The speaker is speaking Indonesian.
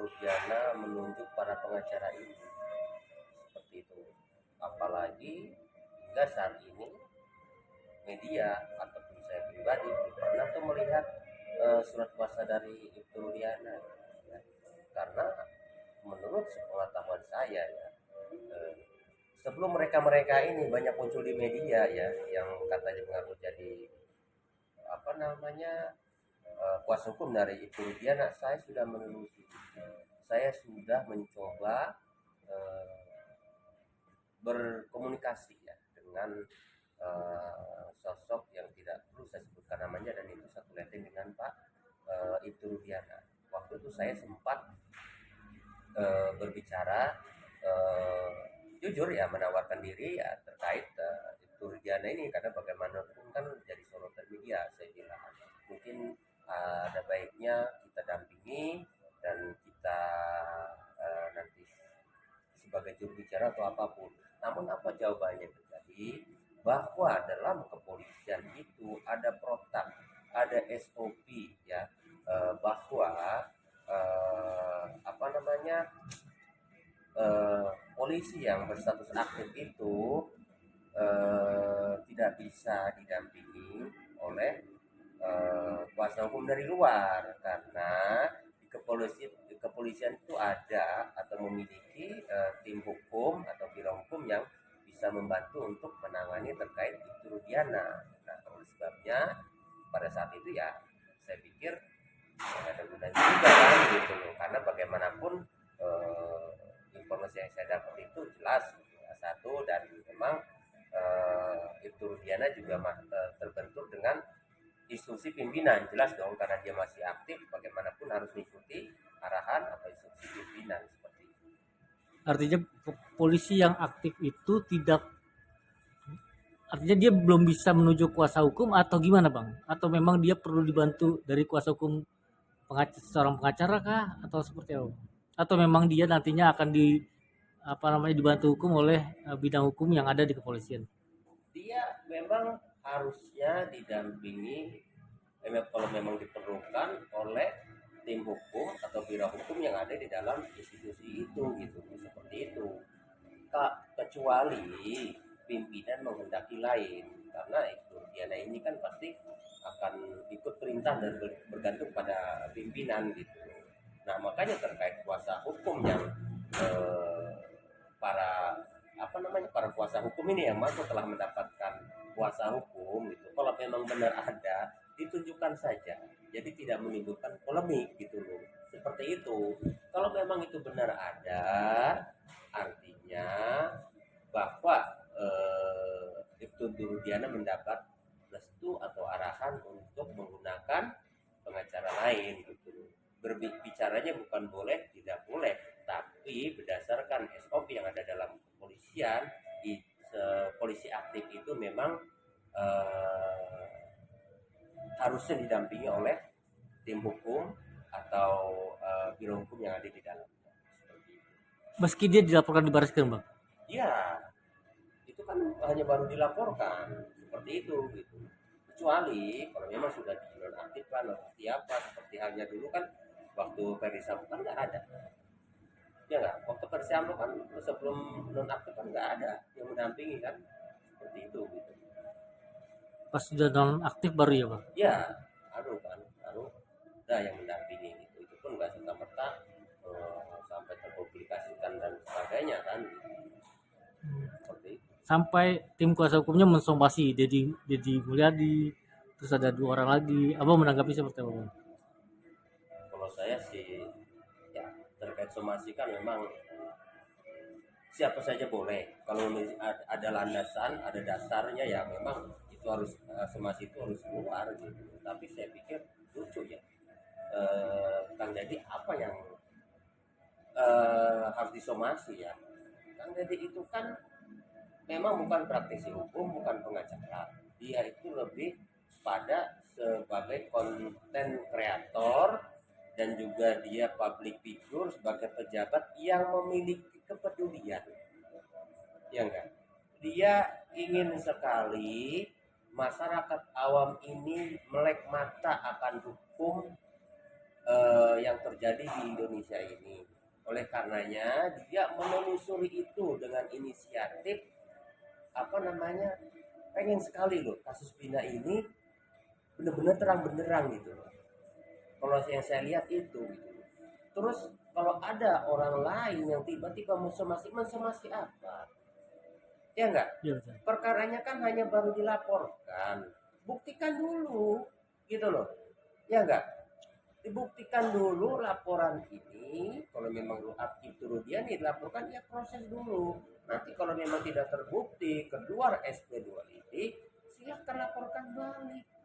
Rudiana menunjuk para pengacara ini seperti itu. Apalagi hingga saat ini media ataupun saya pribadi belum pernah tuh melihat surat kuasa dari Ibtu Rudiana ya. Karena menurut sepengetahuan saya ya, sebelum mereka ini banyak muncul di media ya, yang katanya mengaku jadi apa namanya kuasa hukum dari Ibtu Rudiana, saya sudah menelusuri, saya sudah mencoba berkomunikasi ya dengan sosok yang tidak perlu saya sebutkan namanya, dan itu satu level dengan Pak Ibtu Rudiana. Waktu itu saya sempat berbicara jujur ya, menawarkan diri ya terkait Ibtu Rudiana ini, karena bagaimanapun kan jadi sorotan media. Saya bilang mungkin ada baiknya kita dampingi dan kita nanti sebagai juru bicara atau apapun. Namun apa jawabannya terjadi? Bahwa dalam kepolisian itu ada protap, ada SOP ya, bahwa apa namanya polisi yang berstatus aktif itu tidak bisa didampingi oleh kuasa hukum dari luar, karena di kepolisian itu ada atau memiliki tim hukum atau biro hukum yang bisa membantu untuk menangani terkait Ibtu Rudiana. Nah, oleh sebabnya pada saat itu ya saya pikir ada gunanya juga kan gitu loh, karena bagaimanapun informasi yang saya dapat itu jelas satu, dan memang Ibtu Rudiana juga terbentuk dengan instruksi pimpinan, jelas dong, karena dia masih aktif, bagaimanapun harus mengikuti arahan atau instruksi pimpinan seperti itu. Artinya polisi yang aktif itu tidak, artinya dia belum bisa menuju kuasa hukum atau gimana bang? Atau memang dia perlu dibantu dari kuasa hukum seorang pengacara kah atau seperti apa? Atau memang dia nantinya akan dibantu hukum oleh bidang hukum yang ada di kepolisian? Dia memang harusnya didampingi kalau memang diperlukan oleh tim hukum atau biro hukum yang ada di dalam institusi itu gitu, seperti itu. Kecuali pimpinan menghendaki lain, karena Ibtu Rudiana ini kan pasti akan ikut perintah dan bergantung pada pimpinan gitu. Nah, makanya terkait kuasa hukum yang para kuasa hukum ini yang masuk telah mendapatkan kuasa hukum gitu. Kalau memang benar ada, ditunjukkan saja. Jadi tidak menimbulkan polemik gitu loh. Seperti itu. Kalau memang itu benar ada, artinya bahwa Ibtu Rudiana mendapat restu atau arahan untuk menggunakan pengacara lain gitu. Berbicaranya bukan boleh, tidak boleh, tapi berdasarkan SOP yang ada dalam kepolisian, polisi aktif itu memang harusnya didampingi oleh tim hukum atau biro hukum yang ada di dalam. Meski dia dilaporkan di Baris-Krim bang? Iya, itu kan hanya baru dilaporkan seperti itu gitu. Kecuali kalau memang sudah dinonaktifkan atau seperti apa, seperti halnya dulu kan waktu Ferdi Sambo kan nggak ada, ya nggak, waktu Ferdi Sambo kan sebelum nonaktif kan nggak ada yang mendampingi kan, seperti itu gitu. Pas sudah non aktif baru ya bang? Ya, baru ada yang mendampingi gitu. Itu pun nggak serta merta sampai terpublikasikan dan sebagainya kan. Seperti itu. Sampai tim kuasa hukumnya mensomasi Deddy Mulyadi, terus ada 2 orang lagi. Abang menanggapi seperti apa? Kalau saya sih ya terkait somasi kan memang siapa saja boleh. Kalau ada landasan, ada dasarnya ya memang itu harus somasi itu harus keluar gitu. Tapi saya pikir lucu ya. Kang Deddy apa yang harus disomasi ya? Kang Deddy itu kan memang bukan praktisi hukum, bukan pengacara. Dia itu lebih pada sebagai konten kreator, dan juga dia public figure sebagai pejabat yang memiliki kepedulian. Ya enggak? Dia ingin sekali masyarakat awam ini melek mata akan hukum yang terjadi di Indonesia ini. Oleh karenanya dia menelusuri itu dengan inisiatif apa namanya, pengen sekali loh kasus Vina ini benar-benar terang benderang gitu loh. Kalau yang saya lihat itu gitu. Terus kalau ada orang lain yang tiba-tiba mensomasi apa? Ya enggak? Iya betul. Perkaranya kan hanya baru dilaporkan. Buktikan dulu gitu loh. Ya enggak? Dibuktikan dulu laporan ini. Kalau memang lu aktif turun dia nih dilaporkan, ya proses dulu. Nanti kalau memang tidak terbukti keluar SP2 ini, silahkan laporkan balik